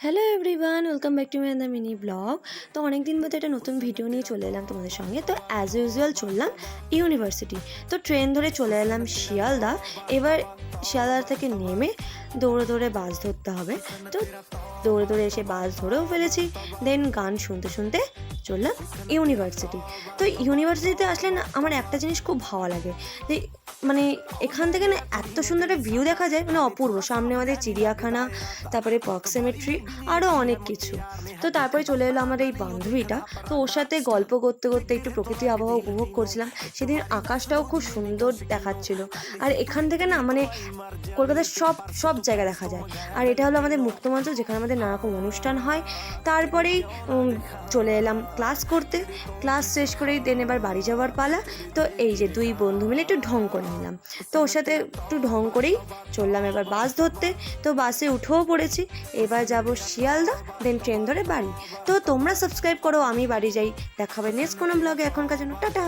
Hello everyone, welcome back to my other mini blog. তো অনেক দিন মধ্যে একটা নতুন ভিডিও নিয়ে চলে এলাম তোমাদের সঙ্গে। তো অ্যাজ ইউজুয়াল চললাম ইউনিভার্সিটি। তো ট্রেন ধরে চলে এলাম শিয়ালদা। এবার শিয়ালদা থেকে নেমে দৌড়ে দৌড়ে বাস ধরতে হবে। তো দৌড়ে দৌড়ে এসে বাস ধরেও ফেলেছি। দেন গান শুনতে শুনতে চললাম ইউনিভার্সিটি। তো ইউনিভার্সিটিতে আসলে না আমার একটা জিনিস খুব ভালো লাগে, যে মানে এখান থেকে না এত সুন্দর একটা ভিউ দেখা যায়, মানে অপূর্ব। সামনে আমাদের চিড়িয়াখানা, তারপরে প্রক্সিমেট্রি, আরও অনেক কিছু। তো তারপরে চলে এলো আমার এই বান্ধবীটা। তো ওর সাথে গল্প করতে করতে একটু প্রকৃতি আবহাওয়া উপভোগ করছিলাম। সেদিন আকাশটাও খুব সুন্দর দেখাচ্ছিল। আর এখান থেকে না মানে কলকাতার সব সব জায়গা দেখা যায়। আর এটা হলো আমাদের মুক্তমঞ্চ, যেখানে আমাদের নানারকম অনুষ্ঠান হয়। তারপরেই চলে এলাম ক্লাস করতে। ক্লাস শেষ করেই দেন এবার বাড়ি যাওয়ার পালা। তো এই যে দুই বন্ধু মিলে একটু ঢং করে নিলাম। তো ওর সাথে একটু ঢং করেই চললাম এবার বাস ধরতে। তো বাসে উঠেও পড়েছি। এবার যাব শিয়ালদা, দেন ট্রেন ধরে বাড়ি। তো তোমরা সাবস্ক্রাইব করো, আমি বাড়ি যাই। দেখা হবে নেক্সট কোনো ব্লগে। এখনকার জন্য টাটা।